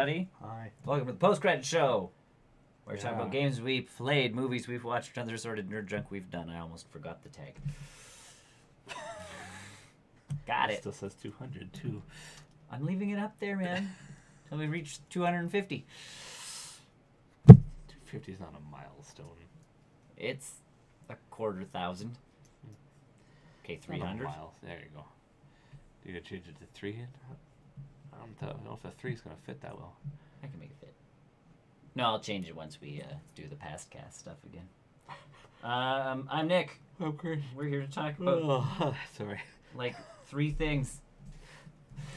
everybody. Hi. Welcome to the post-credit show. We're talking about games we've played, movies we've watched, other assorted nerd junk we've done. I almost forgot the tag. Got it. Still says 200 too. I'm leaving it up there, man. Till we reach 250. 250 is not a milestone. It's 250,000. Okay, 300. Miles. There you go. You gotta change it to 3? I don't know if a 3 is gonna fit that well. I can make it fit. No, I'll change it once we do the past cast stuff again. I'm Nick. Okay. We're here to talk about sorry. like 3 things.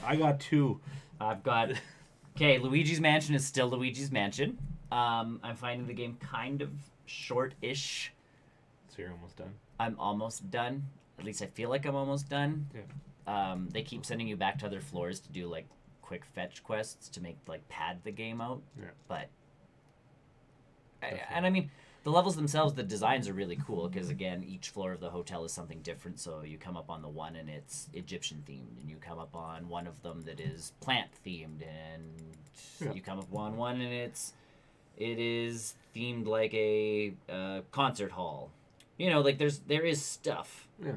I got 2. I've got... Okay, Luigi's Mansion is still Luigi's Mansion. I'm finding the game kind of short-ish. So you're almost done? I'm almost done. At least I feel like I'm almost done. Yeah. They keep sending you back to other floors to do, like, quick fetch quests to make, like, pad the game out. Yeah. But... I mean, the levels themselves, the designs are really cool because, again, each floor of the hotel is something different. So you come up on the one and it's Egyptian-themed, and you come up on one of them that is plant-themed, and you come up on one and it is themed like a concert hall. You know, like there is stuff. Yeah.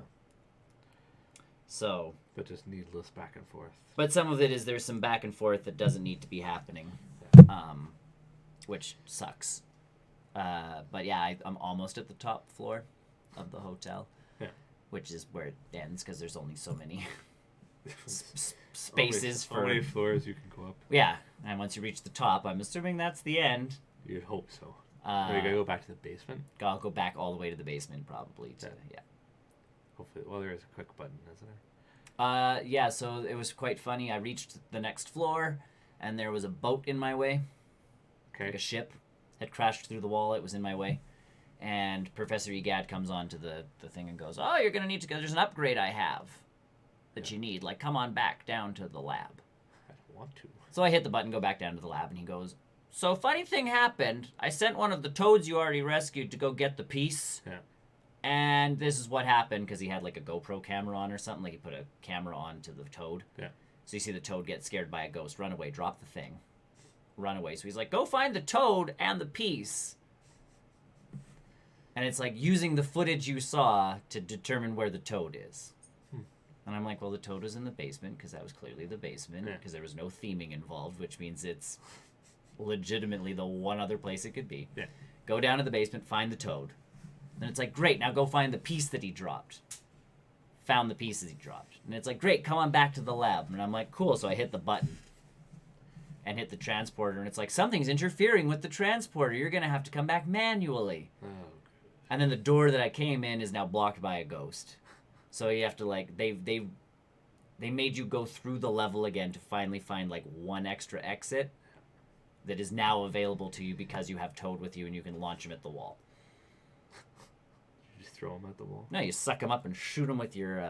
So. But just needless back and forth. But some of it is there's some back and forth that doesn't need to be happening, which sucks. But yeah, I'm almost at the top floor of the hotel, which is where it ends because there's only so many spaces for... How many floors you can go up? Yeah, and once you reach the top, I'm assuming that's the end. You'd hope so. Or you gotta go back to the basement? I'll go back all the way to the basement, probably. Hopefully. Well, there is a quick button, isn't there? Yeah, so it was quite funny. I reached the next floor, and there was a boat in my way. Okay. Like a ship had crashed through the wall. It was in my way. And Professor Egad comes onto the thing and goes, "Oh, you're going to need to go. There's an upgrade I have that you need. Like, come on back down to the lab." I don't want to. So I hit the button, go back down to the lab, and he goes, "So, funny thing happened. I sent one of the toads you already rescued to go get the piece. Yeah. And this is what happened," because he had like a GoPro camera on or something. Like he put a camera on to the toad. Yeah. So you see the toad get scared by a ghost, run away, drop the thing, run away. So he's like, "Go find the toad and the piece." And it's like using the footage you saw to determine where the toad is. And I'm like, well, the toad was in the basement because that was clearly the basement because there was no theming involved, which means it's legitimately the one other place it could be. Yeah. Go down to the basement, find the toad. Then it's like, great, now go find the piece that he dropped. Found the pieces he dropped. And it's like, great, come on back to the lab. And I'm like, cool. So I hit the button and hit the transporter. And it's like, something's interfering with the transporter. You're going to have to come back manually. Oh, and then the door that I came in is now blocked by a ghost. So you have to, like, they made you go through the level again to finally find, like, one extra exit that is now available to you because you have Toad with you and you can launch him at the wall. You just throw him at the wall? No, you suck him up and shoot him with your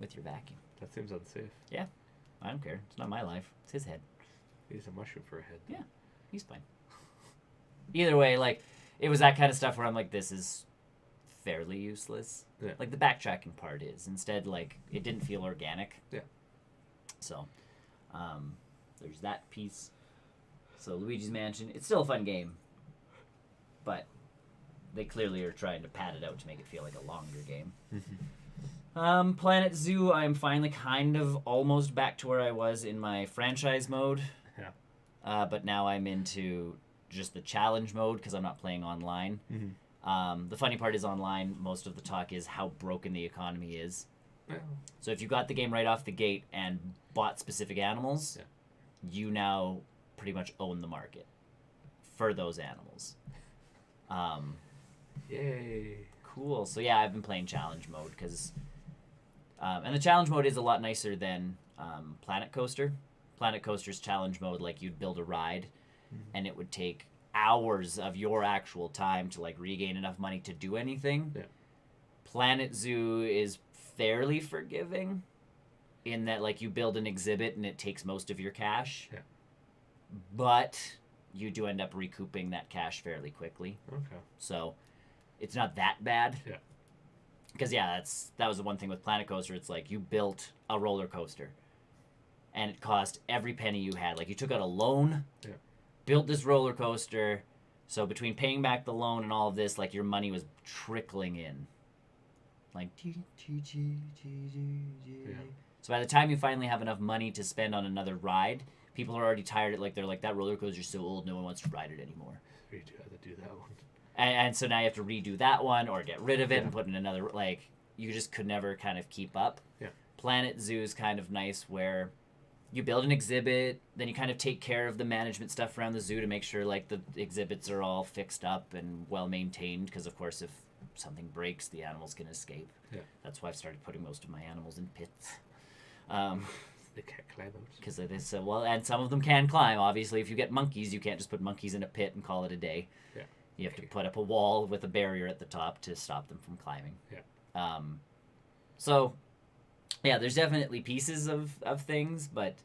vacuum. That seems unsafe. Yeah, I don't care. It's not my life. It's his head. He's a mushroom for a head. Yeah, he's fine. Either way, like, it was that kind of stuff where I'm like, this is fairly useless. Yeah. Like, the backtracking part is. Instead, like, it didn't feel organic. Yeah. So, there's that piece. So, Luigi's Mansion, it's still a fun game. But they clearly are trying to pad it out to make it feel like a longer game. Planet Zoo, I'm finally kind of almost back to where I was in my franchise mode. Yeah. But now I'm into just the challenge mode because I'm not playing online. The funny part is online, most of the talk is how broken the economy is. Yeah. So if you got the game right off the gate and bought specific animals, you now pretty much own the market for those animals. Yay. Cool. So yeah, I've been playing challenge mode because... and the challenge mode is a lot nicer than Planet Coaster. Planet Coaster's challenge mode, like, you'd build a ride and it would take hours of your actual time to, like, regain enough money to do anything. Yeah. Planet Zoo is fairly forgiving in that, like, you build an exhibit and it takes most of your cash. Yeah. But you do end up recouping that cash fairly quickly. Okay. So it's not that bad. Yeah. Because, yeah, that was the one thing with Planet Coaster. It's like you built a roller coaster. and it cost every penny you had. Like, you took out a loan, Yeah. built this roller coaster. So between paying back the loan and all of this, like, your money was trickling in. Like, so by the time you finally have enough money to spend on another ride, people are already tired. Like, they're like, that roller coaster's so old, no one wants to ride it anymore. We do have to do that one. And so now you have to redo that one or get rid of it Yeah. and put in another. Like, you just could never kind of keep up. Yeah. Planet Zoo is kind of nice where you build an exhibit, then you kind of take care of the management stuff around the zoo to make sure, like, the exhibits are all fixed up and well maintained. Because, of course, if something breaks, the animals can escape. Yeah. That's why I've started putting most of my animals in pits. They can't climb out. Because they said, well, and some of them can climb. Obviously, if you get monkeys, you can't just put monkeys in a pit and call it a day. Yeah. You have to put up a wall with a barrier at the top to stop them from climbing. Yeah. So, yeah, there's definitely pieces of things, but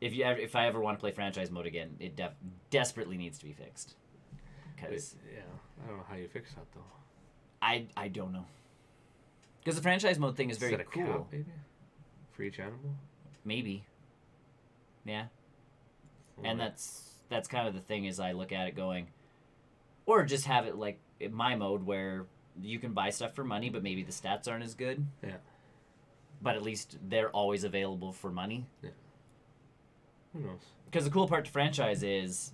if I ever want to play franchise mode again, it desperately needs to be fixed. Because Yeah, I don't know how you fix that though. I don't know. Because the franchise mode thing is very Set a cool. cap, maybe for each animal. Maybe. Yeah. And Or- that's kind of the thing is I look at it going, or just have it like in my mode where you can buy stuff for money, but maybe the stats aren't as good. Yeah. But at least they're always available for money. Who knows? Because the cool part to franchise is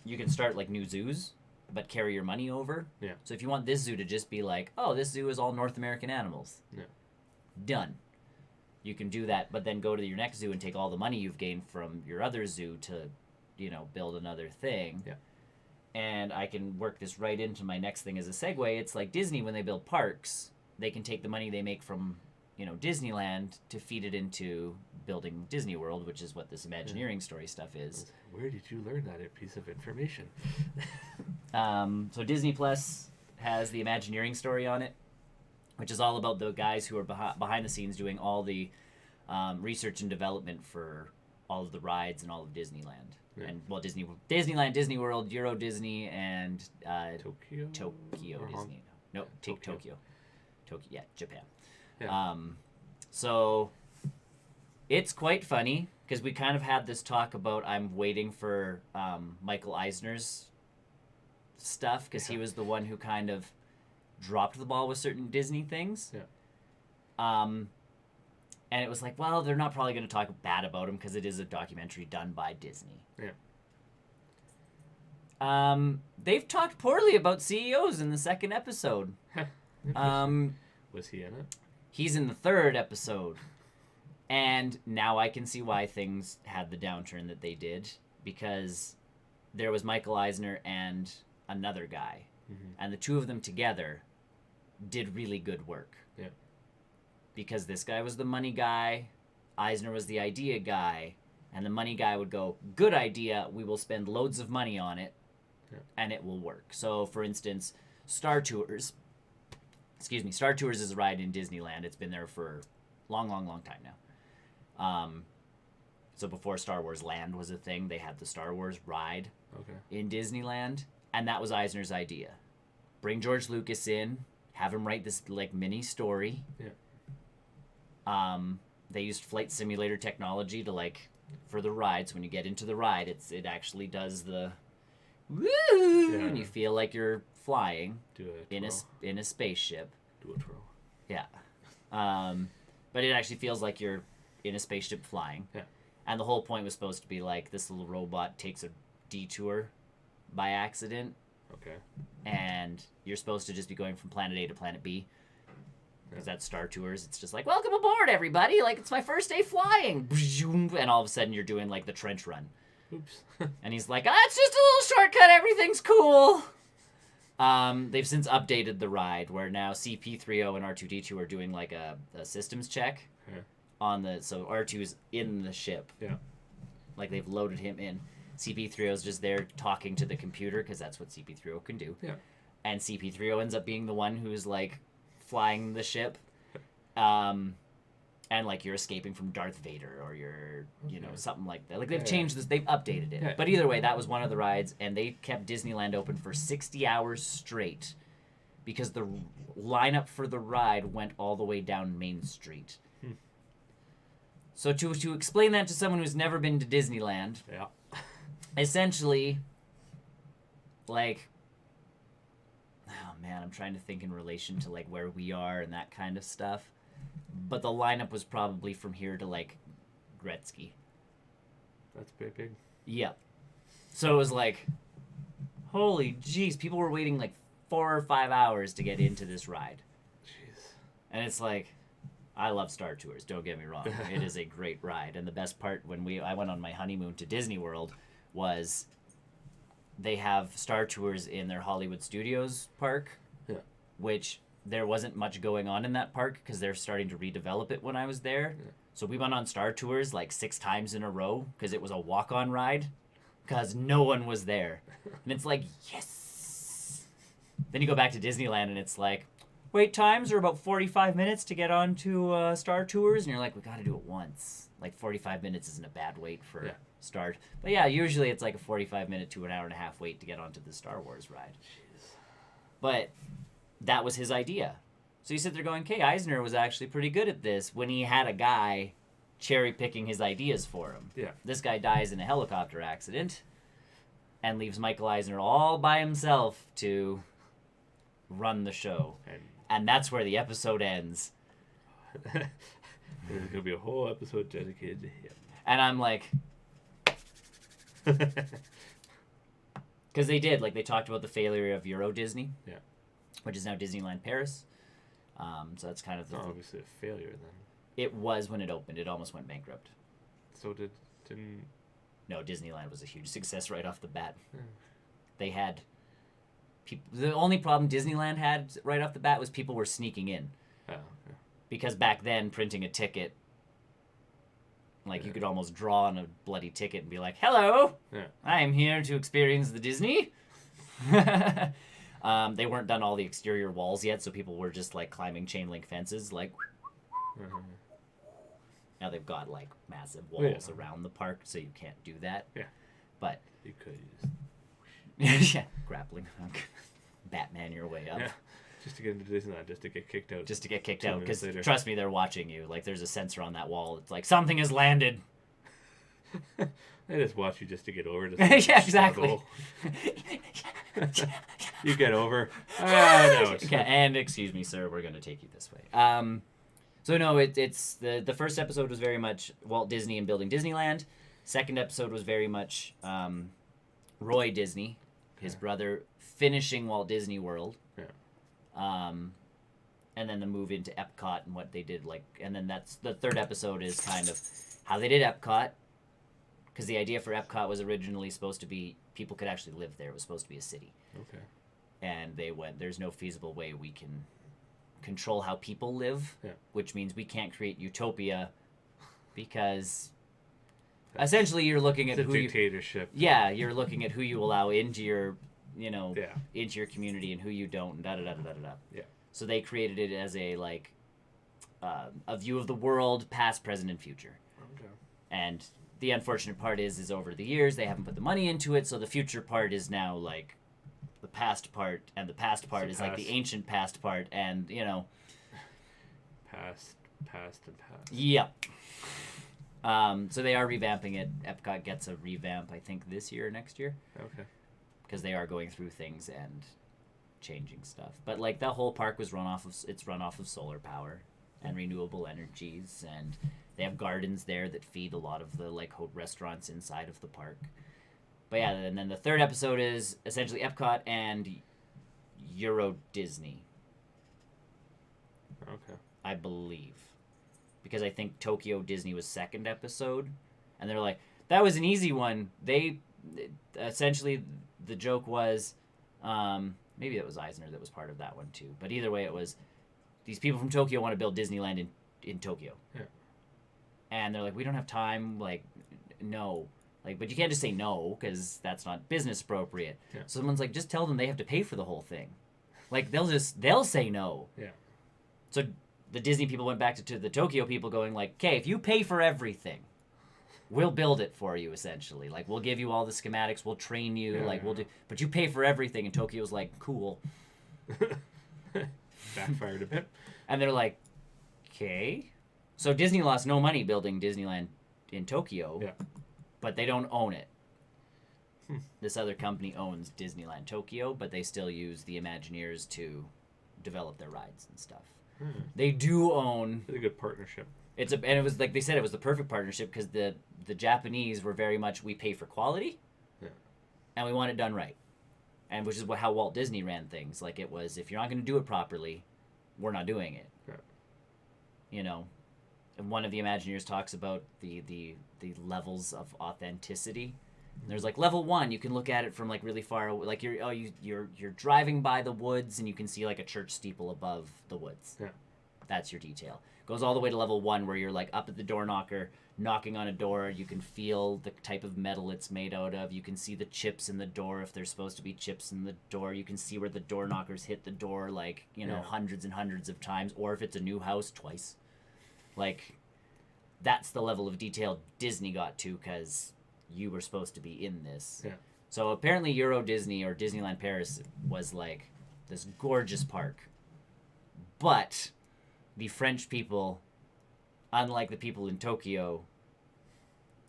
you can start like new zoos, but carry your money over. Yeah. So if you want this zoo to just be like, oh, this zoo is all North American animals. Yeah. Done. You can do that, but then go to your next zoo and take all the money you've gained from your other zoo to, build another thing. Yeah. And I can work this right into my next thing as a segue. It's like Disney, when they build parks, they can take the money they make from, Disneyland to feed it into building Disney World, which is what this Imagineering story stuff is. Where did you learn that piece of information? So Disney Plus has the Imagineering story on it, which is all about the guys who are behind the scenes doing all the research and development for all of the rides and all of Disneyland. Yeah. And Disneyland, Disney World, Euro Disney, and Tokyo. Tokyo Or Disney. No, Tokyo. Tokyo, yeah, Japan. Yeah. So it's quite funny because we kind of had this talk about I'm waiting for Michael Eisner's stuff because he was the one who kind of dropped the ball with certain Disney things. Yeah. And it was like, well, they're not probably going to talk bad about him because it is a documentary done by Disney. Yeah. They've talked poorly about CEOs in the second episode. Was he in it? He's in the third episode. And now I can see why things had the downturn that they did. Because there was Michael Eisner and another guy. Mm-hmm. And the two of them together did really good work. Yeah. Because this guy was the money guy, Eisner was the idea guy, and the money guy would go, good idea, we will spend loads of money on it, and it will work. So, for instance, Star Tours is a ride in Disneyland. It's been there for long time now. So before Star Wars Land was a thing, they had the Star Wars ride in Disneyland, and that was Eisner's idea. Bring George Lucas in, have him write this like mini story. Yeah. They used flight simulator technology to like for the ride. So when you get into the ride, it actually does the woo, and you feel like you're flying in a spaceship. Do a twirl. Yeah. But it actually feels like you're in a spaceship flying. Yeah. And the whole point was supposed to be like this little robot takes a detour by accident. Okay. And you're supposed to just be going from planet A to planet B. Because that's Star Tours. It's just like, welcome aboard, everybody. Like, it's my first day flying. And all of a sudden, you're doing, like, the trench run. Oops. And he's like, it's just a little shortcut. Everything's cool. They've since updated the ride, where now CP3O and R2-D2 are doing, like, a systems check. Okay. So R2's in the ship. Yeah. Like, they've loaded him in. CP3O's just there talking to the computer, because that's what CP3O can do. Yeah. And CP3O ends up being the one who's, like, flying the ship, and like you're escaping from Darth Vader or you're something like that. Like they've changed this, they've updated it. Yeah. But either way, that was one of the rides, and they kept Disneyland open for 60 hours straight because the lineup for the ride went all the way down Main Street. So to explain that to someone who's never been to Disneyland, Yeah. essentially, like, oh man, I'm trying to think in relation to like where we are and that kind of stuff. But the lineup was probably from here to like Gretzky. That's pretty big. Yep. So it was like, holy jeez, people were waiting like 4 or 5 hours to get into this ride. Jeez. And it's like, I love Star Tours, don't get me wrong. It is a great ride. And the best part when I went on my honeymoon to Disney World was they have Star Tours in their Hollywood Studios park, Yeah. which there wasn't much going on in that park because they're starting to redevelop it when I was there. Yeah. So we went on Star Tours like 6 times in a row because it was a walk-on ride because no one was there. And it's like, yes! Then you go back to Disneyland and it's like, wait times are about 45 minutes to get onto Star Tours. And you're like, we got to do it once. Like 45 minutes isn't a bad wait for start. But yeah, usually it's like a 45-minute to an hour and a half wait to get onto the Star Wars ride. Jeez. But that was his idea. So you sit there going, Kay Eisner was actually pretty good at this when he had a guy cherry-picking his ideas for him. Yeah. This guy dies in a helicopter accident and leaves Michael Eisner all by himself to run the show. And that's where the episode ends. There's going to be a whole episode dedicated to him. And I'm like... Because they did. Like, they talked about the failure of Euro Disney. Yeah. Which is now Disneyland Paris. So that's kind of the... obviously a failure then. It was when it opened. It almost went bankrupt. So didn't... No, Disneyland was a huge success right off the bat. Yeah. They had... The only problem Disneyland had right off the bat was people were sneaking in. Oh, yeah. Because back then, printing a ticket... Like, you could almost draw on a bloody ticket and be like, hello! Yeah. I'm here to experience the Disney. They weren't done all the exterior walls yet, so people were just, like, climbing chain link fences, like... Uh-huh. Now they've got, like, massive walls around the park, so you can't do that. Yeah. But... You could use... yeah, grappling hook. Batman your way up. Yeah. Just to get into Disneyland, just to get kicked out. Just to get kicked out, because trust me, they're watching you. Like, there's a sensor on that wall. It's like, something has landed. They just watch you just to get over. Yeah, exactly. You get over. No, okay, and excuse me, sir, we're going to take you this way. So no, it's the first episode was very much Walt Disney and building Disneyland. Second episode was very much Roy Disney, his brother, finishing Walt Disney World. Yeah. And then the move into Epcot and what they did, like, and then that's the third episode is kind of how they did Epcot, because the idea for Epcot was originally supposed to be people could actually live there. It was supposed to be a city. Okay. And they went, there's no feasible way we can control how people live, which means we can't create utopia, because essentially you're looking at who dictatorship. You're looking at who you allow into your, into your community and who you don't. Da da da da da da. Yeah. So they created it as a a view of the world, past, present, and future. Okay. And the unfortunate part is over the years they haven't put the money into it, so the future part is now like the past part, and the past part is like the ancient past part, and past, and past. Yep. So they are revamping it. Epcot gets a revamp, I think, this year or next year. Okay. Because they are going through things and changing stuff. But like the whole park was run off of solar power and renewable energies, and they have gardens there that feed a lot of the like restaurants inside of the park. But yeah, and then the third episode is essentially Epcot and Euro Disney. Okay. I believe. Because I think Tokyo Disney was second episode, and they're like, that was an easy one. They essentially, the joke was, maybe it was Eisner that was part of that one too. But either way, it was these people from Tokyo want to build Disneyland in Tokyo. Yeah. And they're like, we don't have time. Like, no. Like, but you can't just say no because that's not business appropriate. Yeah. So someone's like, just tell them they have to pay for the whole thing. Like, they'll say no. Yeah. So the Disney people went back to the Tokyo people going like, okay, if you pay for everything, we'll build it for you, essentially. Like, we'll give you all the schematics, we'll train you, we'll do, but you pay for everything. And Tokyo's like, cool. Backfired a bit. And they're like, okay. So Disney lost no money building Disneyland in Tokyo, Yeah. but they don't own it. Hmm. This other company owns Disneyland Tokyo, but they still use the Imagineers to develop their rides and stuff. They do own. It's a good partnership. And it was like they said, it was the perfect partnership because the Japanese were very much, we pay for quality, and we want it done right, and which is how Walt Disney ran things. Like it was, if you're not going to do it properly, we're not doing it. Yeah. You know, and one of the Imagineers talks about the levels of authenticity. And there's like level 1, you can look at it from like really far away, like you're driving by the woods and you can see like a church steeple above the woods. Yeah. That's your detail. Goes all the way to level 1 where you're like up at the door knocker, knocking on a door. You can feel the type of metal it's made out of. You can see the chips in the door if there's supposed to be chips in the door. You can see where the door knockers hit the door like, hundreds and hundreds of times, or if it's a new house, twice. Like, that's the level of detail Disney got to because you were supposed to be in this. Yeah. So apparently Euro Disney or Disneyland Paris was like this gorgeous park. But the French people, unlike the people in Tokyo,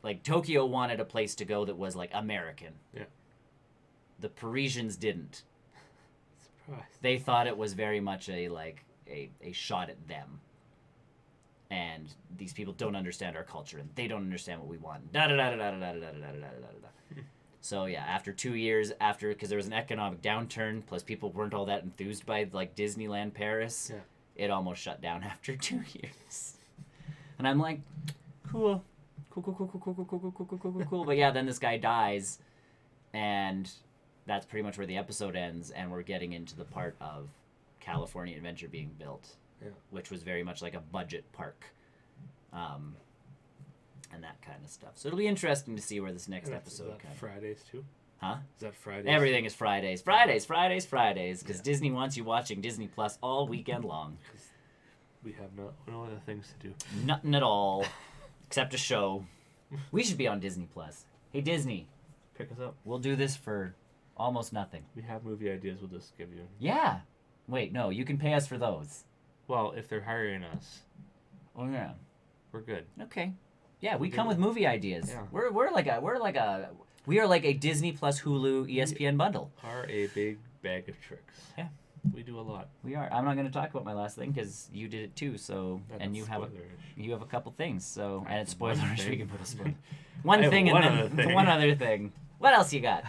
like Tokyo wanted a place to go that was like American. Yeah. The Parisians didn't. Surprise. They thought it was very much a shot at them. And these people don't understand our culture, and they don't understand what we want. So yeah, after 2 years, because there was an economic downturn, plus people weren't all that enthused by like Disneyland Paris, it almost shut down after 2 years. And I'm like, cool. But yeah, then this guy dies, and that's pretty much where the episode ends, and we're getting into the part of California Adventure being built. Yeah. Which was very much like a budget park, and that kind of stuff. So it'll be interesting to see where this next episode is that Fridays too? Huh? Is that Fridays? Everything is Fridays. Fridays, because Disney wants you watching Disney Plus all weekend long. We have no other things to do. Nothing at all, except a show. We should be on Disney Plus. Hey, Disney. Pick us up. We'll do this for almost nothing. We have movie ideas we'll just give you. Yeah. Wait, no, you can pay us for those. Well, if they're hiring us. Oh yeah. We're good. Okay. Yeah, we come with movie ideas. Yeah. We are like a Disney Plus Hulu ESPN bundle. Are a big bag of tricks. Yeah. We do a lot. We are. I'm not going to talk about my last thing because you did it too. So and you have a couple things. So and it's spoilerish. We can put a spoiler. One other thing. What else you got?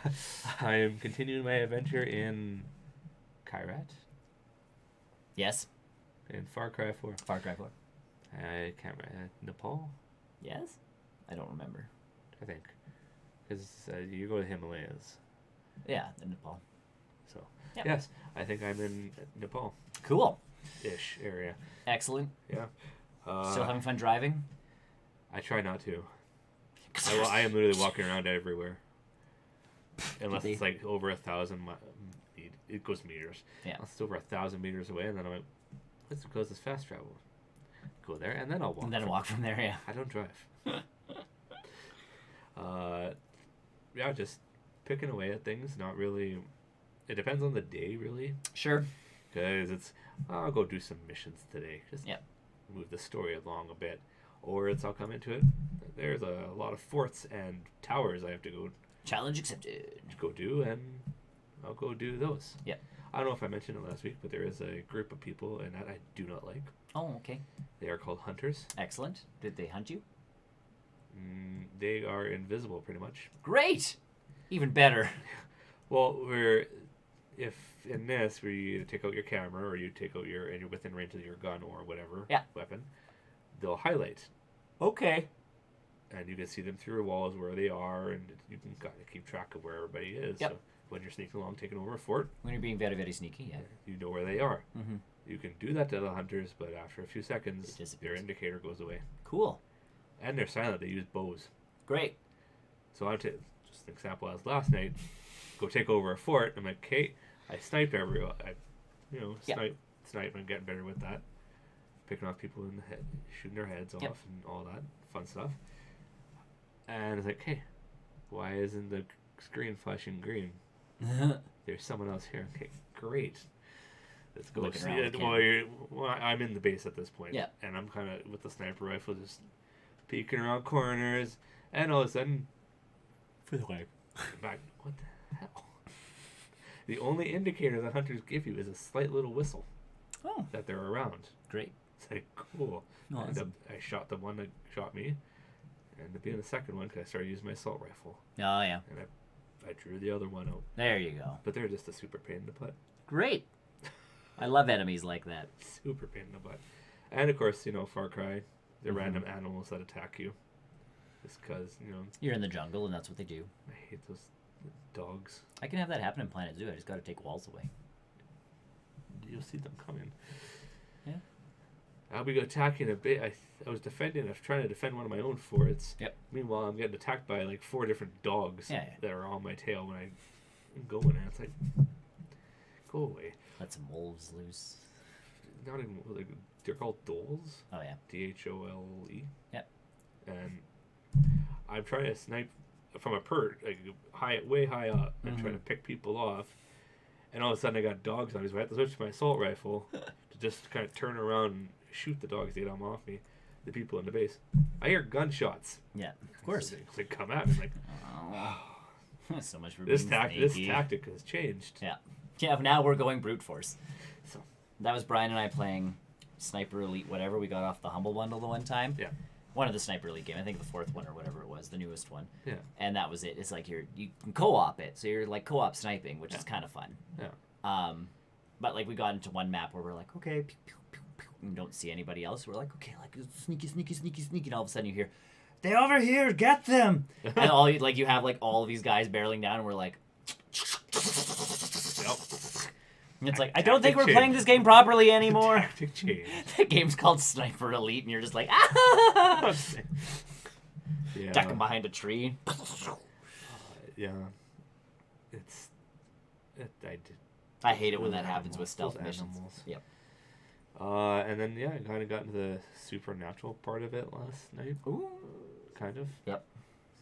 I am continuing my adventure in Kyrat. Yes. In Far Cry 4. Far Cry 4. I can't remember. Nepal? Yes? I don't remember. I think. Because you go to the Himalayas. Yeah, in Nepal. So, yep. Yes, I think I'm in Nepal. Cool. Ish area. Excellent. Yeah. Still having fun driving? I try not to. I am literally walking around everywhere. Unless it's like over 1,000 it goes meters. Yeah. It's over 1,000 meters away, and then I'm like, let's go this fast travel. Go there, and then I'll walk. And then walk from there, yeah. I don't drive. Yeah, just picking away at things. Not really. It depends on the day, really. Sure. Because it's, I'll go do some missions today. Just move the story along a bit. Or I'll come into it. There's a lot of forts and towers I have to go. Challenge accepted. Go do, and I'll go do those. Yeah. I don't know if I mentioned it last week, but there is a group of people, and that I do not like. Oh, okay. They are called hunters. Excellent. Did they hunt you? They are invisible, pretty much. Great! Even better. Well, if in this, where you take out your camera, or you take out and you're within range of your gun or whatever weapon, they'll highlight. Okay. And you can see them through walls where they are, and you can kind of keep track of where everybody is. Yep. So when you're sneaking along, taking over a fort, when you're being very, very sneaky, you know where they are. Mm-hmm. You can do that to the hunters, but after a few seconds, their indicator goes away. Cool. And they're silent. They use bows. Great. So I'll take just an example as last night. Go take over a fort. I'm like, okay, I sniped everyone. Snipe. I'm getting better with that. Picking off people in the head, shooting their heads off, and all that fun stuff. And it's like, hey, why isn't the screen flashing green? There's someone else here. Okay, great. Let's go Looking see around it. the Well, I'm in the base at this point. Yeah. And I'm kind of with the sniper rifle just peeking around corners, and all of a sudden, for the way back, what the hell? The only indicator that hunters give you is a slight little whistle Oh, that they're around. great. It's like, cool. Oh, And awesome. I shot the one that shot me, and to be in the second one because I started using my assault rifle, Oh, yeah. and I drew the other one out. There you go. But they're just a super pain in the butt. Great. I love enemies like that. Super pain in the butt. And of course, Far Cry, the Mhm. random animals that attack you. Just because, You're in the jungle, and that's what they do. I hate those dogs. I can have that happen in Planet Zoo. I just got to take walls away. You'll see them coming. Yeah. I'll be attacking a bit. I was trying to defend one of my own forts. Yep. Meanwhile, I'm getting attacked by like 4 different dogs Yeah. that are on my tail when I'm going, and it's like, go away. Let some wolves loose. Not even, like, they're called doles. Oh, yeah. Dhole. Yep. And I'm trying to snipe from a perch, like way high up, and trying to pick people off. And all of a sudden, I got dogs on me, so I have to switch to my assault rifle to just kind of turn around and shoot the dogs to get them off me. The people in the base. I hear gunshots. Yeah, of course. So they come at me like, Oh. So much for this being this tactic has changed. Yeah. Yeah, now we're going brute force. So That was Brian and I playing Sniper Elite whatever. We got off the Humble Bundle the one time. yeah, One of the Sniper Elite game. I think the 4th one or whatever it was, the newest one. yeah, And that was it. It's like you can co-op it. So you're like co-op sniping, which is kind of fun. yeah. But like we got into one map where we're like, okay, pew, pew, pew, pew, and don't see anybody else. We're like, okay, like sneaky, sneaky, sneaky, sneaky, and all of a sudden you hear, they're over here, get them! And you have like all of these guys barreling down, and we're like, Yep. and it's like, I don't think we're Tactic playing this game properly anymore. Tactic change. The game's called Sniper Elite, and you're just like, ah! Yeah. Ducking behind a tree. Yeah. I hate it when Those that happens with animals, stealth those missions. animals. Yep. And then I kind of got into the supernatural part of it last night. Ooh. Kind of. Yep.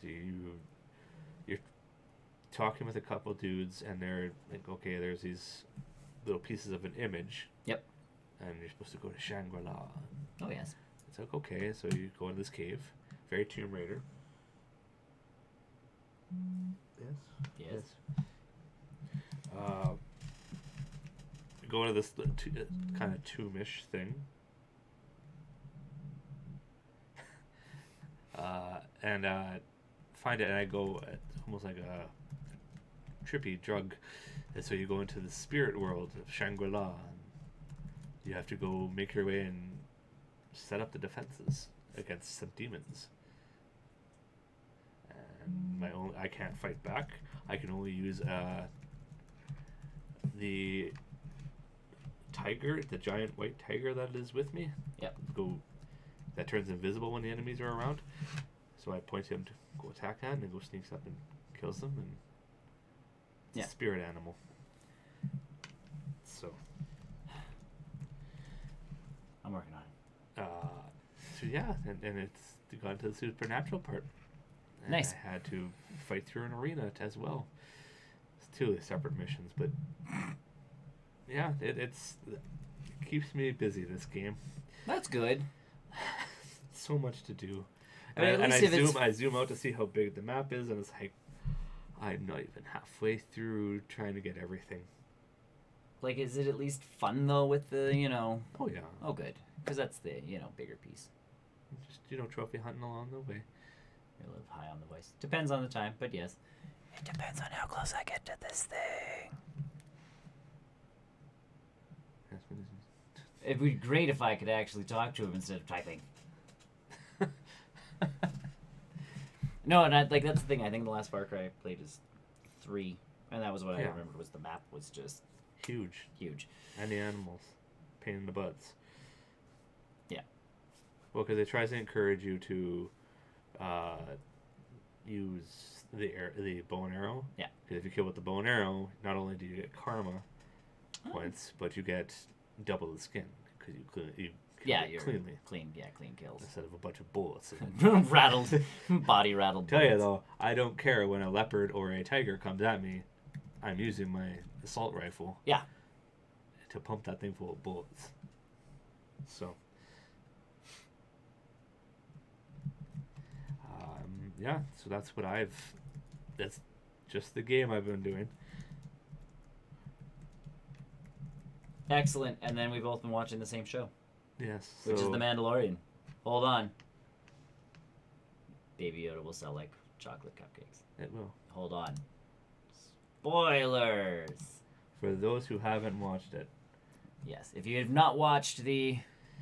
So you're talking with a couple dudes, and they're like, okay, there's these little pieces of an image. Yep. And you're supposed to go to Shangri-La. Oh, yes. It's like, okay, so you go in this cave. Very Tomb Raider. Yes. Go into this kind of tomb-ish thing. And find it, and I go almost like a trippy drug. And so you go into the spirit world of Shangri-La. And you have to go make your way and set up the defenses against some demons. And I can't fight back. I can only use the tiger, the giant white tiger that is with me. Yep. That turns invisible when the enemies are around. So I point him to go attack that, and then go sneaks up and kills them. And it's a spirit animal. So I'm working on it. So yeah, and it's got into the supernatural part. And Nice. I had to fight through an arena as well. It's 2 separate missions, but yeah, it keeps me busy, this game. That's good. So much to do. But And, at least if I zoom out to see how big the map is, and it's like, I'm not even halfway through trying to get everything. Like, is it at least fun, though, with the, Oh, yeah. Oh, good. Because that's the, bigger piece. Just, trophy hunting along the way. You live high on the voice. Depends on the time, but yes. It depends on how close I get to this thing. That's what it is. It'd be great if I could actually talk to him instead of typing. No, and that's the thing. I think the last Far Cry I played is 3, and that was what I remembered was the map was just Huge. And the animals. Pain in the butts. Yeah. Well, because it tries to encourage you to use the bow and arrow. Yeah. Because if you kill with the bow and arrow, not only do you get karma points, but you get double the skin because you kill it cleanly. Clean kills. Instead of a bunch of bullets. Rattled, body rattled. Tell you though, I don't care when a leopard or a tiger comes at me. I'm using my assault rifle. Yeah. to pump that thing full of bullets. So, yeah. So that's just the game I've been doing. Excellent. And then we've both been watching the same show, Yes. which is The Mandalorian. Hold on. Baby Yoda will sell like chocolate cupcakes. It will. Hold on. Spoilers. For those who haven't watched it. Yes. If you have not watched the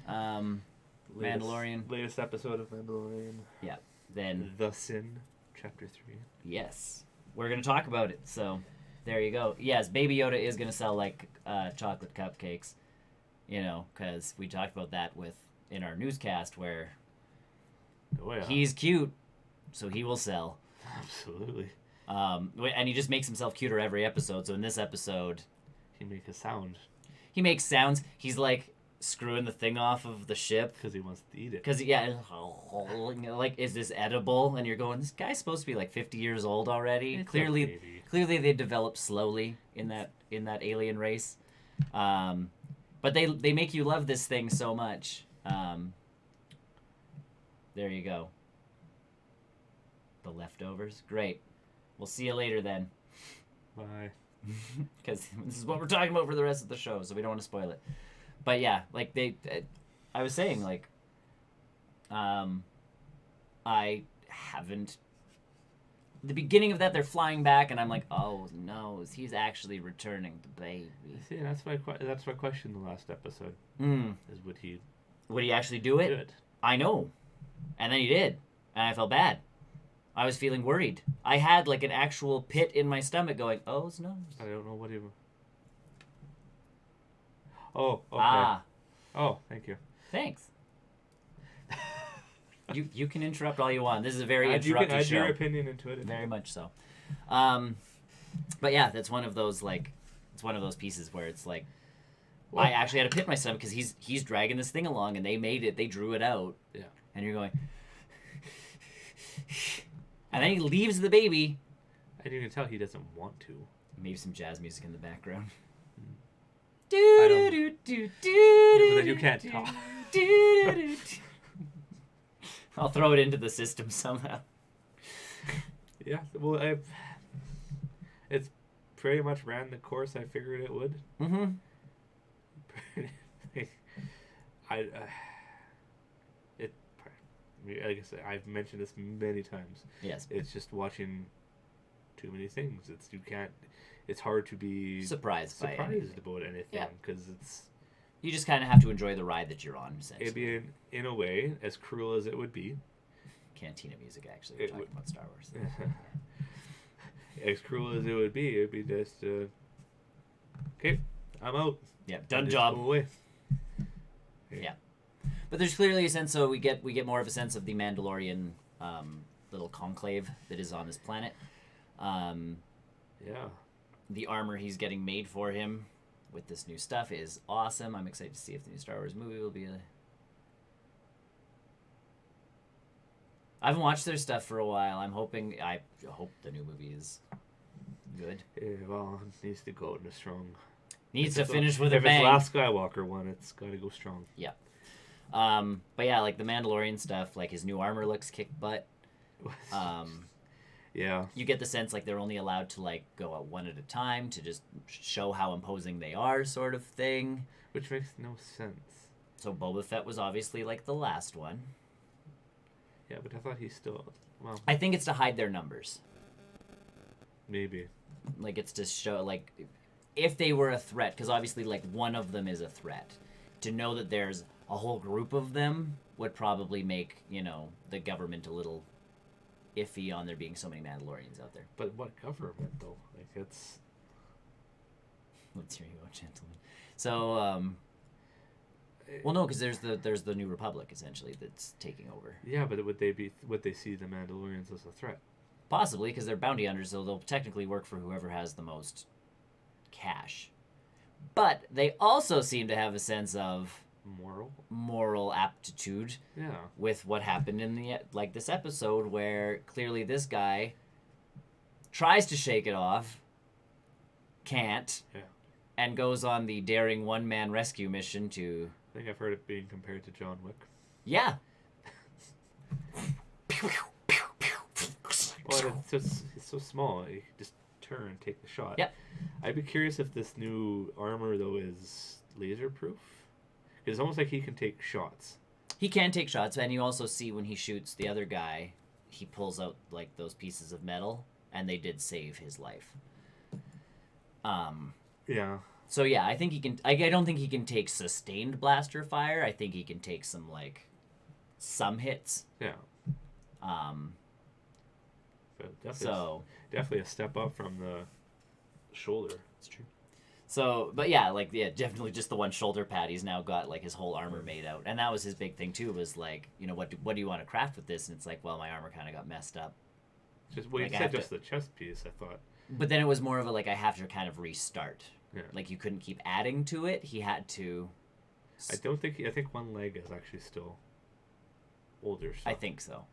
Mandalorian. Latest episode of Mandalorian. Yeah. Then. The Sin, Chapter 3. Yes. We're going to talk about it. So, there you go. Yes, Baby Yoda is going to sell like chocolate cupcakes. You know, because we talked about that in our newscast where he's cute, so he will sell. Absolutely. And he just makes himself cuter every episode. So in this episode, he makes a sound. He makes sounds. He's like screwing the thing off of the ship because he wants to eat it. Because like, is this edible? And you're going, this guy's supposed to be like 50 years old already. It's Clearly they develop slowly in that alien race. But they make you love this thing so much. There you go. The leftovers. Great. We'll see you later then. Bye. Because this is what we're talking about for the rest of the show, so we don't want to spoil it. But yeah, like I was saying, like, I haven't. The beginning of that, they're flying back, and I'm like, oh no, he's actually returning the baby. See, that's my question. The last episode is would he actually do it? Good. I know, and then he did, and I felt bad. I was feeling worried. I had like an actual pit in my stomach going, oh no. I don't know what he. Oh, okay. Ah. Oh, thank you. Thanks. You can interrupt all you want. This is a very interruptive show. You can add your opinion into it. Very much so. But yeah, that's one of those pieces where it's like, well, I actually had to pit my stomach because he's dragging this thing along and they made it. They drew it out. Yeah. And you're going. And then he leaves the baby. And you can tell he doesn't want to. Maybe some jazz music in the background. But then you can't talk. I'll throw it into the system somehow. Yeah, well, it's pretty much ran the course I figured it would. Mm-hmm. Like I said, I've mentioned this many times. Yes. It's just watching too many things. It's hard to be surprised about anything because it's. You just kind of have to enjoy the ride that you're on, essentially. It'd be, in a way, as cruel as it would be. Cantina music, actually. We're talking about Star Wars. As cruel as it would be, it'd be just, okay, I'm out. Yeah, done job. Go away. Yeah. But there's clearly a sense, so we get more of a sense of the Mandalorian little conclave that is on this planet. Yeah. The armor he's getting made for him with this new stuff is awesome. I'm excited to see if the new Star Wars movie will be I haven't watched their stuff for a while. I hope the new movie is good. Yeah, well, it needs to go in a strong. Needs to finish with a bang. If it's Last Skywalker one, it's got to go strong. Yeah. But yeah, like the Mandalorian stuff, like his new armor looks kick butt. Yeah. You get the sense like they're only allowed to like go out one at a time to just show how imposing they are, sort of thing. Which makes no sense. So Boba Fett was obviously like the last one. Yeah, but I thought he's still. Well. I think it's to hide their numbers. Maybe. Like it's to show like if they were a threat, because obviously like one of them is a threat. To know that there's a whole group of them would probably make, the government a little iffy on there being so many Mandalorians out there. But what government though? Like it's. Let's hear you out, gentlemen. So, well, no, because there's the New Republic essentially that's taking over. Yeah, but would they see the Mandalorians as a threat? Possibly, because they're bounty hunters, so they'll technically work for whoever has the most cash. But they also seem to have a sense of moral aptitude. Yeah. With what happened in this episode where clearly this guy tries to shake it off, can't. Yeah. and goes on the daring one-man rescue mission to... I think I've heard it being compared to John Wick. Yeah. Well, it's so small. You just turn and take the shot. Yep. I'd be curious if this new armor, though, is laser-proof. It's almost like he can take shots. He can take shots, and you also see when he shoots the other guy, he pulls out, like, those pieces of metal, and they did save his life. Yeah. So, yeah, I think he can... I don't think he can take sustained blaster fire. I think he can take some, like, some hits. Yeah. But definitely a step up from the shoulder. It's true. So, but yeah, like, yeah, definitely just the one shoulder pad. He's now got, like, his whole armor made out. And that was his big thing, too, was, like, you know, what do you want to craft with this? And it's like, well, my armor kind of got messed up. Just, well, like, you said just the chest piece, I thought. But then it was more of a, like, I have to kind of restart. Yeah. Like, you couldn't keep adding to it. He had to... I think one leg is actually still older stuff. I think so.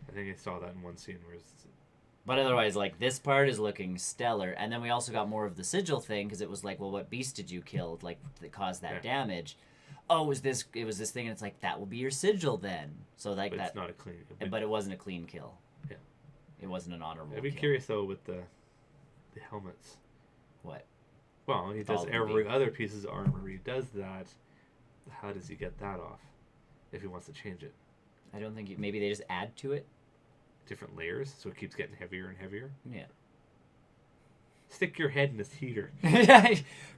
I think I saw that in one scene where it's... But otherwise, like, this part is looking stellar. And then we also got more of the sigil thing, because it was like, well, what beast did you kill, like, that caused that damage? Oh, it was this thing, and it's like, that will be your sigil then. So, like, but that... it's not a clean... But it wasn't a clean kill. Yeah. It wasn't an honorable I'd be kill. curious, though, with the helmets. What? Well, he does every other piece of armor. He does that. How does he get that off? If he wants to change it. I don't think... Maybe they just add to it? Different layers, so it keeps getting heavier and heavier. Yeah. Stick your head in this heater.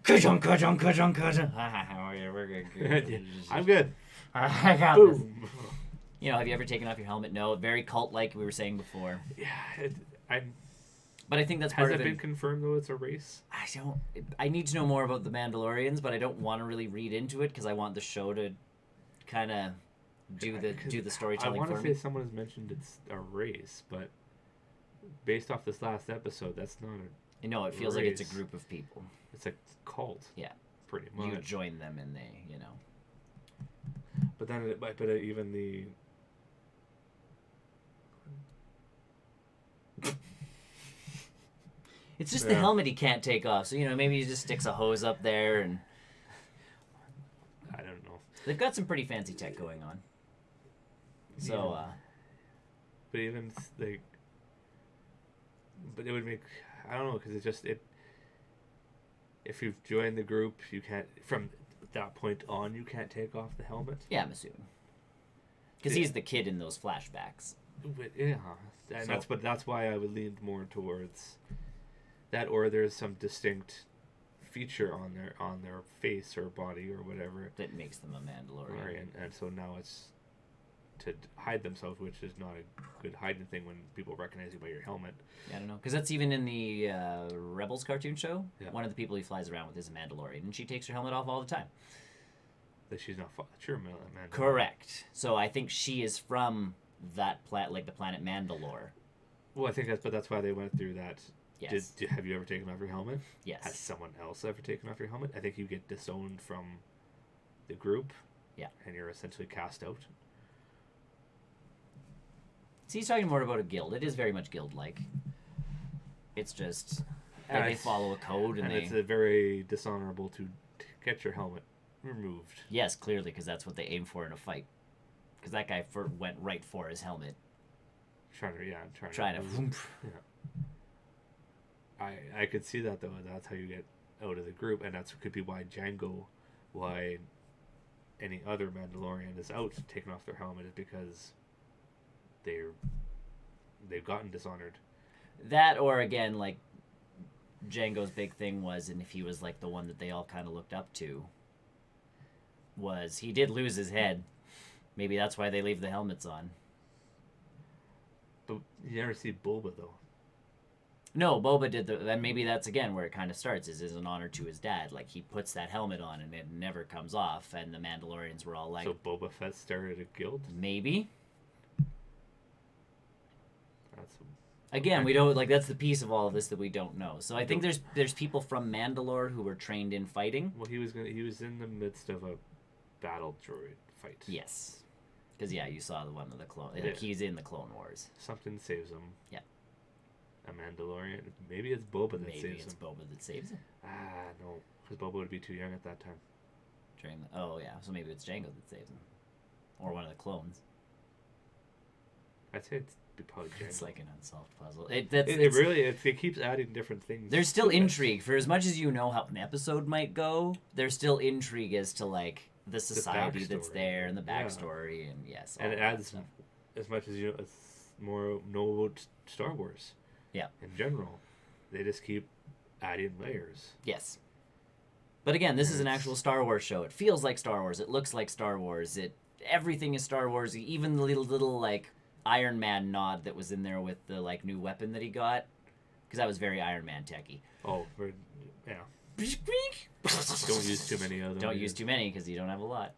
Ka-chunk, ka-chunk, ka-chunk, ka-chunk. We're good. I'm good. I got this. You know, have you ever taken off your helmet? No. Very cult-like, we were saying before. Yeah, But I think that's part of it. Has it been confirmed, though, it's a race? I need to know more about the Mandalorians, but I don't want to really read into it, because I want the show to kind of do the storytelling for me. I want to say someone has mentioned it's a race, but based off this last episode, that's not a You know, it feels like it's a group of people. It's a cult. Yeah. Pretty much. You join them and they, you know. But then, even the... It's just the helmet he can't take off. So, you know, maybe he just sticks a hose up there and... I don't know. They've got some pretty fancy tech going on. So, But even, like... But it would make... I don't know, because if you've joined the group, you can't... From that point on, you can't take off the helmet? Yeah, I'm assuming. Because he's the kid in those flashbacks. But, yeah. And that's why I would lean more towards... That, or there's some distinct feature on their face or body or whatever that makes them a Mandalorian. And so now it's to hide themselves, which is not a good hiding thing when people recognize you by your helmet. Yeah, I don't know, because that's even in the Rebels cartoon show. Yeah. One of the people he flies around with is a Mandalorian, and she takes her helmet off all the time. That she's not sure, Mandalorian. Correct. So I think she is from that like the planet Mandalore. Well, I think that's why they went through that. Yes. Have you ever taken off your helmet? Yes. Has someone else ever taken off your helmet? I think you get disowned from the group. Yeah. And you're essentially cast out. See, he's talking more about a guild. It is very much guild-like. It's just they follow a code and it's very dishonorable to get your helmet removed. Yes, clearly, because that's what they aim for in a fight. Because that guy went right for his helmet. Trying to. Yeah. I could see that, though. That's how you get out of the group, and that could be why why any other Mandalorian is out taking off their helmet, is because they've gotten dishonored. That, or again, like Django's big thing was, and if he was like the one that they all kind of looked up to, was he did lose his head. Maybe that's why they leave the helmets on. But you never see Boba, though. No, Boba did and maybe that's again where it kind of starts, is an honor to his dad. Like, he puts that helmet on and it never comes off, and the Mandalorians were all like... So Boba Fett started a guild? Maybe. That's... Again, we don't, like, that's the piece of all of this that we don't know. So I think there's people from Mandalore who were trained in fighting. Well, he was in the midst of a battle droid fight. Yes. Because, yeah, you saw the one with the clone. Like, he's in the Clone Wars. Something saves him. Yeah. A Mandalorian. Maybe it's Boba that saves him. Maybe it's Boba that saves him. No. Because Boba would be too young at that time. Oh yeah, so maybe it's Jango that saves him, or one of the clones. I'd say it's probably Jango. It's like an unsolved puzzle. It keeps adding different things. There's still intrigue. For as much as you know how an episode might go, there's still intrigue as to like the society that's there and the backstory and yes. And it adds as much as you know. It's more know about Star Wars. Yeah. In general, they just keep adding layers. Yes. But again, this is an actual Star Wars show. It feels like Star Wars. It looks like Star Wars. Everything is Star Wars. Even the little like Iron Man nod that was in there with the like new weapon that he got, because that was very Iron Man techy. Oh, yeah. Don't use too many of them. Don't use too many because you don't have a lot.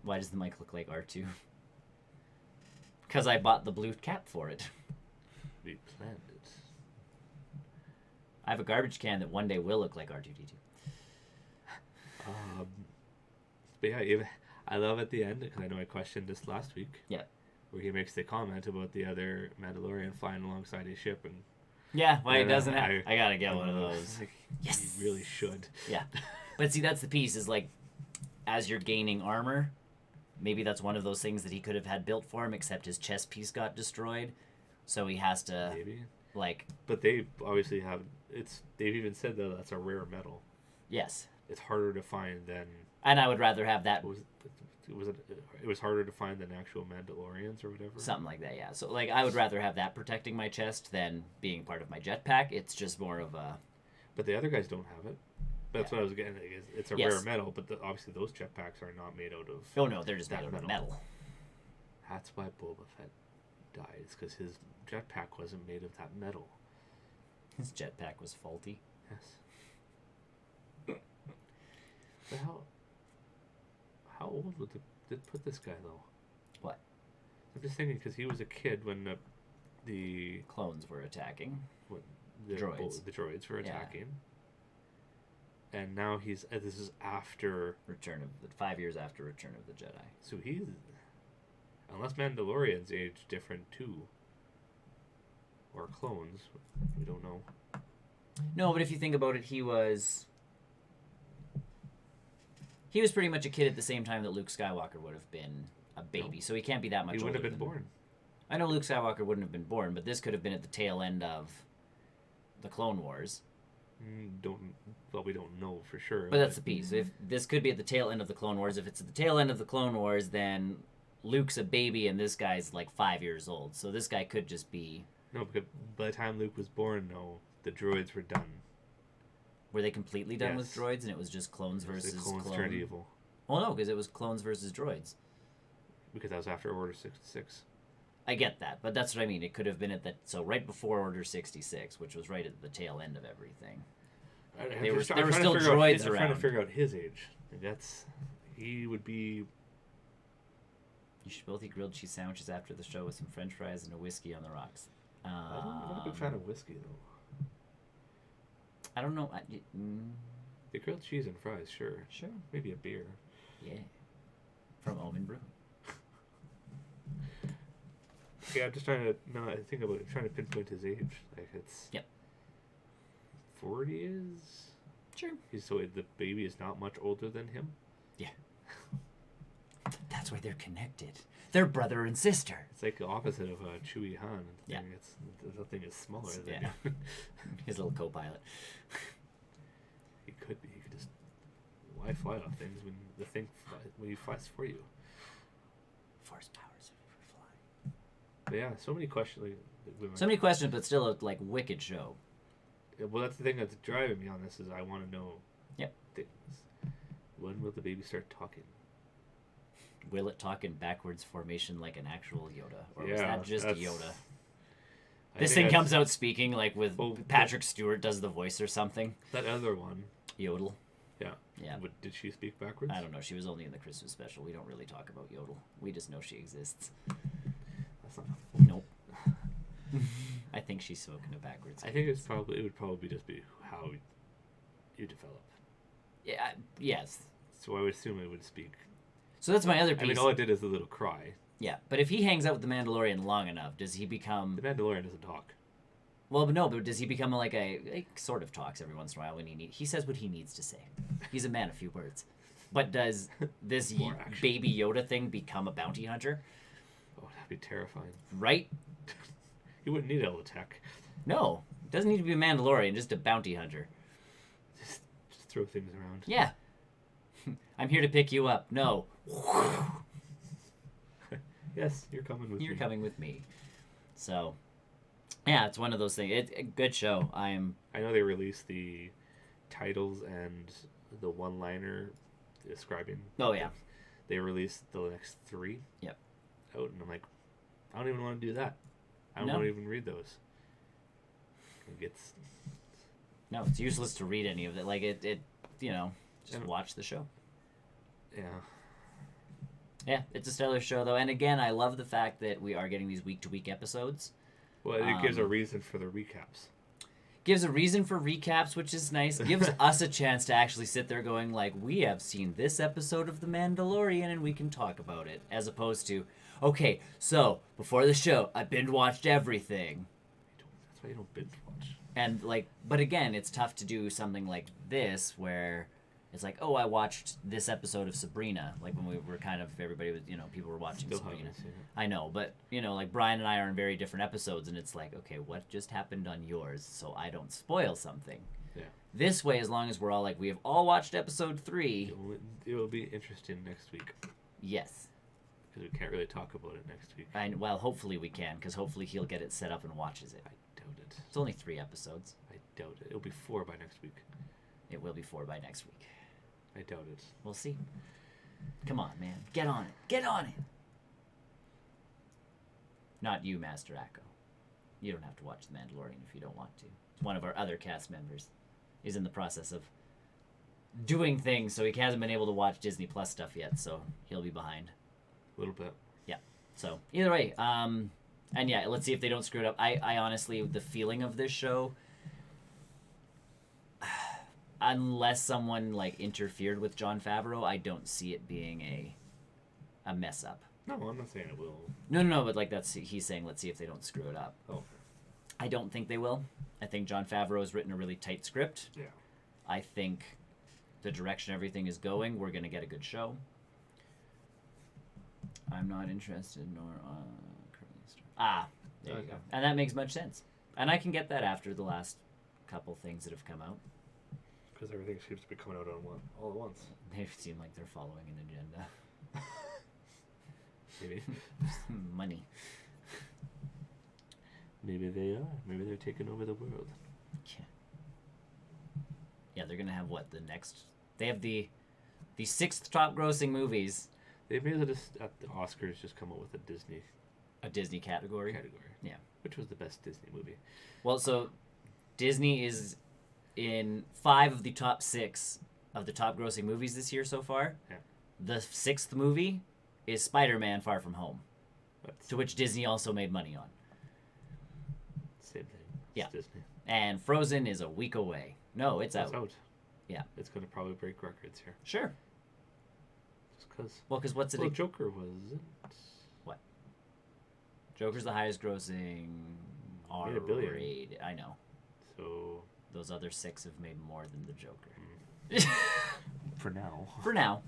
Why does the mic look like R2? Because I bought the blue cap for it. We planned it. I have a garbage can that one day will look like R2-D2. But yeah, I love at the end, because I know I questioned this last week. Yeah. Where he makes the comment about the other Mandalorian flying alongside his ship. And yeah, why it doesn't have... I gotta get one of those. Like, yes! You really should. Yeah. But see, that's the piece, is like, as you're gaining armor, maybe that's one of those things that he could have had built for him, except his chest piece got destroyed. So he has to... Maybe. Like... But they obviously have... They've even said that that's a rare metal. Yes. It's harder to find than... And I would rather have that... It was harder to find than actual Mandalorians or whatever? Something like that, yeah. So, like, I would rather have that protecting my chest than being part of my jetpack. It's just more of a... But the other guys don't have it. That's what I was getting at. It's a rare metal, but obviously those jetpacks are not made out of... Oh, no, they're just made out of metal. That's why Boba Fett died, because his jetpack wasn't made of that metal. His jetpack was faulty. Yes. But how old would they put this guy, though? What? I'm just thinking, because he was a kid when the clones were attacking. The droids were attacking. And now this is after... 5 years after Return of the Jedi. So he's... Unless Mandalorians age different, too. Or clones. We don't know. No, but if you think about it, he was pretty much a kid at the same time that Luke Skywalker would have been a baby, so he can't be that much older. He wouldn't have been born. I know Luke Skywalker wouldn't have been born, but this could have been at the tail end of the Clone Wars. We don't know for sure. But that's the piece. If this could be at the tail end of the Clone Wars, if it's at the tail end of the Clone Wars, then Luke's a baby and this guy's like 5 years old. So this guy could just be... No, because by the time Luke was born, the droids were done. Were they completely done with droids and it was just clones versus clones turned evil? Well, no, because it was clones versus droids. Because that was after Order 66. I get that, but that's what I mean. It could have been so right before Order 66, which was right at the tail end of everything. There were still droids around. I'm trying to figure out his age. He would be... You should both eat grilled cheese sandwiches after the show with some French fries and a whiskey on the rocks. I'm not a big fan of whiskey, though. I don't know. The grilled cheese and fries, sure. Sure. Maybe a beer. Yeah. From Omen Brew. Yeah, I'm just trying to... No, I think about it. I'm trying to pinpoint his age. Like, it's... Yep. 40 is... Sure. So the baby is not much older than him? Yeah. That's why they're connected. They're brother and sister. It's like the opposite of Chewie Han. Yeah. Nothing is smaller than him. His little co-pilot. He could be. He could just... Why fly off things when he flies for you? Force powers if you fly. But yeah, so many questions. So many questions, but still a wicked show. Yeah, well, that's the thing that's driving me on this is I want to know things. When will the baby start talking? Will it talk in backwards formation like an actual Yoda? Or was that just Yoda? This thing comes out speaking like with Patrick Stewart does the voice or something. That other one. Yodel. Yeah. Yeah. Did she speak backwards? I don't know. She was only in the Christmas special. We don't really talk about Yodel. We just know she exists. That's not helpful. Nope. I think she's spoken to backwards. I think it would probably just be how you develop. Yeah. Yes. So I would assume it would speak. So that's my other piece. I mean, all it did is a little cry. Yeah, but if he hangs out with the Mandalorian long enough, does he become... The Mandalorian doesn't talk. Well, but no, but does he become like sort of talks every once in a while when he says what he needs to say. He's a man of few words. But does this More action. baby Yoda thing become a bounty hunter? Oh, that'd be terrifying. Right? You wouldn't need all the tech. No. It doesn't need to be a Mandalorian, just a bounty hunter. Just throw things around. Yeah. I'm here to pick you up. No. Yes, you're coming with me. You're coming with me. So, yeah, it's one of those things. It's a good show. I know they released the titles and the one-liner describing. Oh, yeah. They released the next 3. Yep. Out, and I'm like, I don't even want to do that. I don't No. want to even read those. No, it's useless to read any of it. Like, it just watch the show. Yeah. Yeah, it's a stellar show, though. And again, I love the fact that we are getting these week-to-week episodes. Well, it gives a reason for the recaps. Gives a reason for recaps, which is nice. Gives us a chance to actually sit there going, like, we have seen this episode of The Mandalorian and we can talk about it. As opposed to, okay, so, before the show, I binge-watched everything. That's why you don't binge watch. And, like, but again, it's tough to do something like this where it's like, oh, I watched this episode of Sabrina. Like, when we were kind of, everybody was, people were watching Still Sabrina. haven't seen it. I know, but, like, Brian and I are in very different episodes, and it's like, okay, what just happened on yours so I don't spoil something? Yeah. This way, as long as we're all like, we have all watched episode 3. It will be interesting next week. Yes. Because we can't really talk about it next week. Well, hopefully we can, because hopefully he'll get it set up and watches it. I doubt it. It's only 3 episodes. I doubt it. It'll be 4 by next week. It will be 4 by next week. I doubt it. We'll see. Come on, man. Get on it. Get on it. Not you, Master Akko. You don't have to watch The Mandalorian if you don't want to. One of our other cast members is in the process of doing things, so he hasn't been able to watch Disney Plus stuff yet, so he'll be behind. A little bit. Yeah. So, either way, and yeah, let's see if they don't screw it up. I honestly, the feeling of this show, unless someone, like, interfered with Jon Favreau, I don't see it being a mess up. No, I'm not saying it will. No, but, like, he's saying, let's see if they don't screw it up. Oh. I don't think they will. I think Jon Favreau has written a really tight script. Yeah. I think the direction everything is going, we're going to get a good show. I'm not interested nor currently. There you go. And that makes much sense. And I can get that after the last couple things that have come out. Because everything seems to be coming out all at once. They seem like they're following an agenda. Maybe. Money. Maybe they are. Maybe they're taking over the world. Yeah, they're going to have what? They have the 6th top grossing movies. They may have just, at the Oscars, just come up with a Disney category. Yeah. Which was the best Disney movie? Well, so Disney is in 5 of the top 6 of the top grossing movies this year so far. Yeah. The 6th movie is Spider-Man: Far From Home, to which Disney also made money on. Same thing. Yeah. It's Disney. And Frozen is a week away. No, it's out. It's out. Yeah. It's going to probably break records here. Sure. Just because. Well, because what's it? Well, Joker wasn't. What? Joker's the highest grossing R Made $1 billion. rated. I know. So. Those other 6 have made more than the Joker. For now. For now.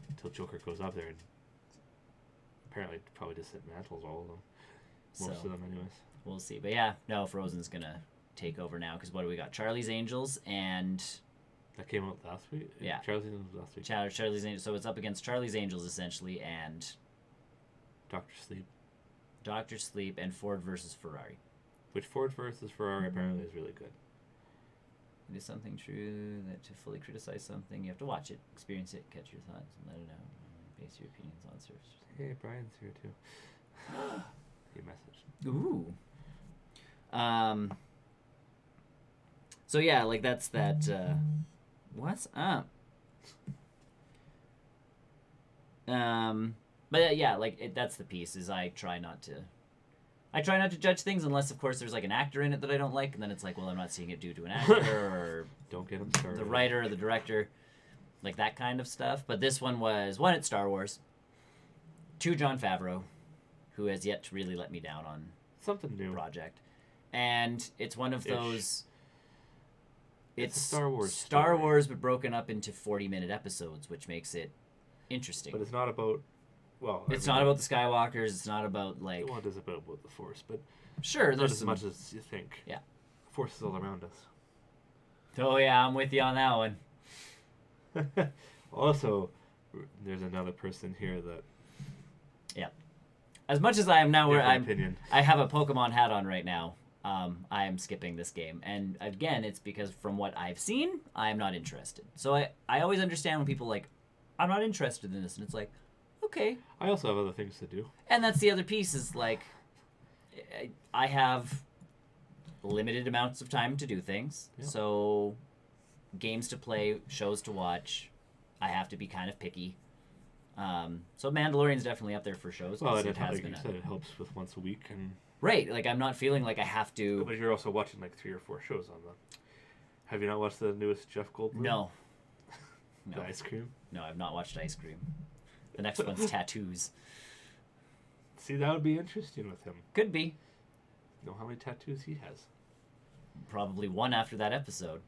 Until Joker goes up there and apparently probably dismantles all of them. Most of them, anyways. We'll see. But yeah, no, Frozen's going to take over now because what do we got? Charlie's Angels and... That came out last week? Yeah. Charlie's Angels was last week. Charlie's Angels. So it's up against Charlie's Angels, essentially, and... Dr. Sleep and Ford versus Ferrari. Which Ford versus Ferrari apparently is really good. It is something true that to fully criticize something, you have to watch it, experience it, catch your thoughts, and let it out. Base your opinions on service. Hey, Brian's here too. He messaged. Ooh. So yeah, like that's that. What's up? But yeah, like that's the piece. Is I try not to judge things unless, of course, there's like an actor in it that I don't like, and then it's like, well, I'm not seeing it due to an actor or don't get him started. The writer or the director, like that kind of stuff. But this one was one, it's Star Wars. 2, Jon Favreau, who has yet to really let me down on something new project, And it's one of those... It's a Star Wars Star story. Wars, but broken up into 40-minute episodes, which makes it interesting. But it's not about... Well, it's not about the Skywalkers. It's not about, like... Well, it is about the Force, but... Sure, not there's as much as you think. Yeah. The Force is all around us. Oh, yeah, I'm with you on that one. Also, there's another person here that... Yeah. As much as I am now where opinion. I have a Pokemon hat on right now, I am skipping this game. And again, it's because from what I've seen, I am not interested. So I always understand when people like, I'm not interested in this. And it's like, okay. I also have other things to do. And that's the other piece is like, I have limited amounts of time to do things. Yep. So games to play, shows to watch, I have to be kind of picky. So Mandalorian's definitely up there for shows. Well, it has like been you said, it helps with once a week. And right, like I'm not feeling like I have to... But you're also watching like 3 or 4 shows on them. Have you not watched the newest Jeff Goldblum? No. The ice cream? No, I've not watched Ice Cream. The next one's Tattoos. See, that would be interesting with him. Could be. Know how many tattoos he has? Probably one after that episode.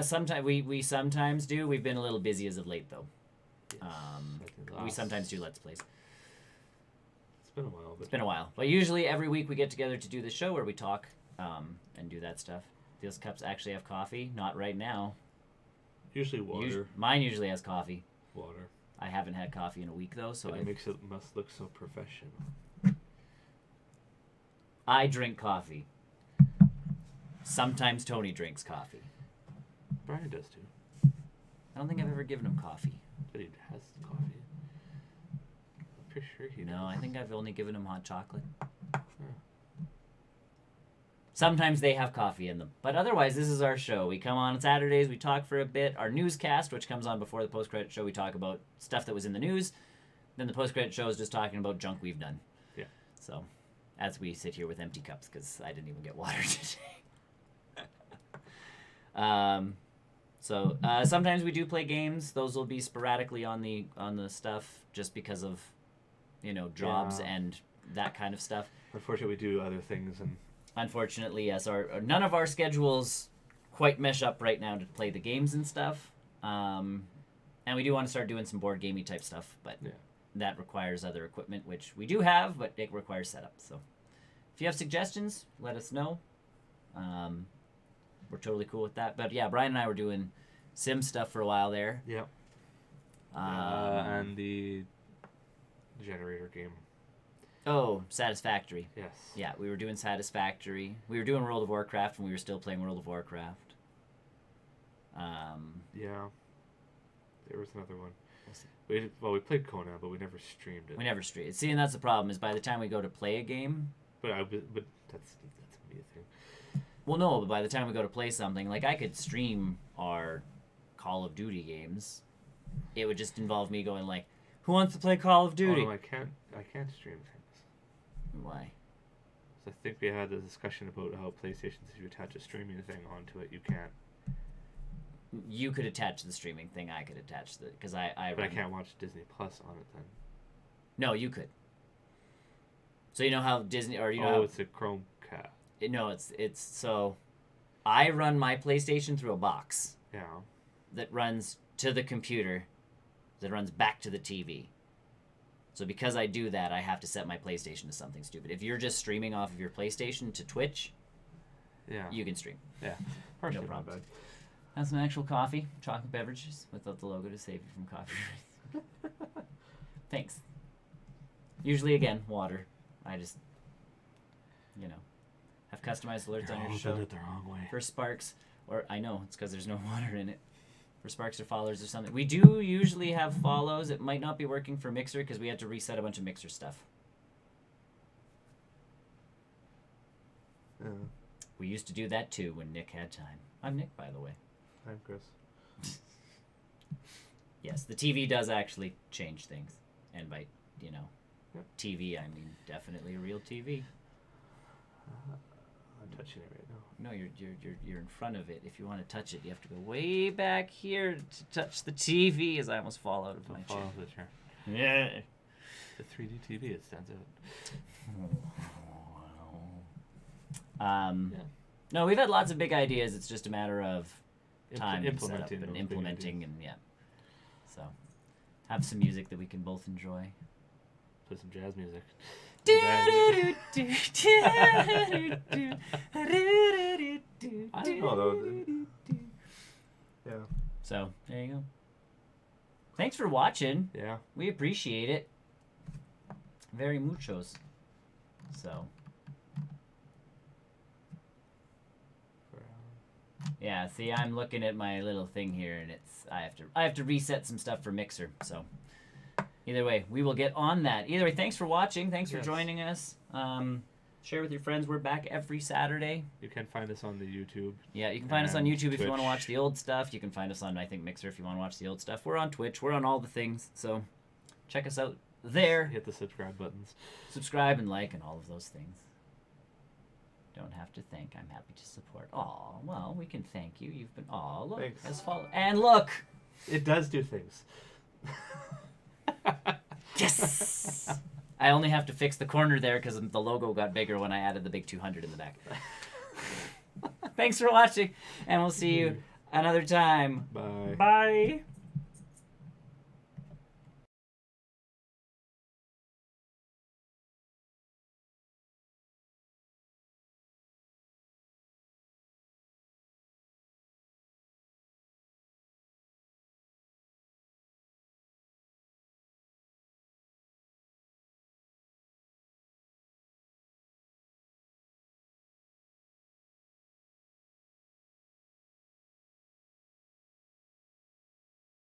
Sometimes we sometimes do. We've been a little busy as of late, though. Yes, We sometimes do Let's Plays. It's been a while. It's been a while. But usually every week we get together to do the show where we talk and do that stuff. These cups actually have coffee. Not right now. Usually water. Mine usually has coffee. Water. I haven't had coffee in a week, though, so it must look so professional. I drink coffee. Sometimes Tony drinks coffee. Brian does too. I don't think I've ever given him coffee. But he has coffee. I'm pretty sure he does. No, I think I've only given him hot chocolate. Sometimes they have coffee in them. But otherwise, this is our show. We come on Saturdays, we talk for a bit. Our newscast, which comes on before the post-credit show, we talk about stuff that was in the news. Then the post-credit show is just talking about junk we've done. Yeah. So, as we sit here with empty cups, because I didn't even get water today. Sometimes we do play games. Those will be sporadically on the stuff, just because of, jobs and that kind of stuff. Unfortunately, we do other things and... Unfortunately, yes. None of our schedules quite mesh up right now to play the games and stuff. And we do want to start doing some board gamey type stuff, but that requires other equipment, which we do have, but it requires setup. So if you have suggestions, let us know. We're totally cool with that. But yeah, Brian and I were doing sim stuff for a while there. Yep. And the generator game. Oh, Satisfactory. Yes. Yeah, we were doing Satisfactory. We were doing World of Warcraft when we were still playing World of Warcraft. Yeah. There was another one. We played Conan, but we never streamed it. We never streamed. See, and that's the problem, is by the time we go to play a game... But that's a me thing. Well, no, but by the time we go to play something, like I could stream our Call of Duty games. It would just involve me going like, who wants to play Call of Duty? Oh, no, I can't stream things. Why? So I think we had a discussion about how PlayStation, if you attach a streaming thing onto it, you can't. You could attach the streaming thing. I could attach the... Because I But I can't watch Disney Plus on it then. No, you could. So you know how Disney... or you know how, it's a Chromecast. No, it's... So I run my PlayStation through a box. Yeah. That runs to the computer. That runs back to the TV. So because I do that, I have to set my PlayStation to something stupid. If you're just streaming off of your PlayStation to Twitch, you can stream. Yeah. No problem. That's some actual coffee, chocolate beverages, without the logo to save you from coffee. Thanks. Usually, again, water. I just, have customized alerts on your show. Did it the wrong way. For Sparks, or I know, it's because there's no water in it. For Sparks or followers or something. We do usually have follows. It might not be working for Mixer because we had to reset a bunch of Mixer stuff. We used to do that too when Nick had time. I'm Nick, by the way. I'm Chris. Yes, the TV does actually change things. And by, TV, I mean definitely a real TV. I'm touching it right now. No, you're in front of it. If you want to touch it, you have to go way back here to touch the TV. As I almost fall out of my chair. Fall out of the chair. Yeah. The 3D TV, it stands out. Yeah. No, we've had lots of big ideas. It's just a matter of time Implementing and those implementing, and yeah. So, have some music that we can both enjoy. Put some jazz music. I don't know though. Yeah. So there you go. Thanks for watching. Yeah. We appreciate it. Very muchos. So. Yeah, see, I'm looking at my little thing here, and I have to reset some stuff for Mixer. So, either way, we will get on that. Either way, thanks for watching. Thanks for joining us. Share with your friends. We're back every Saturday. You can find us on the YouTube. Yeah, you can find us on YouTube Twitch. if you want to watch the old stuff. You can find us on, I think, Mixer if you want to watch the old stuff. We're on Twitch. We're on all the things. So, check us out there. Hit the subscribe buttons. Subscribe and like and all of those things. Don't have to thank. I'm happy to support. Aw, well, we can thank you. You've been. Aw, look. Thanks. As follow. And look. It does do things. Yes. I only have to fix the corner there because the logo got bigger when I added the big 200 in the back. Thanks for watching, and we'll see you another time. Bye. Bye.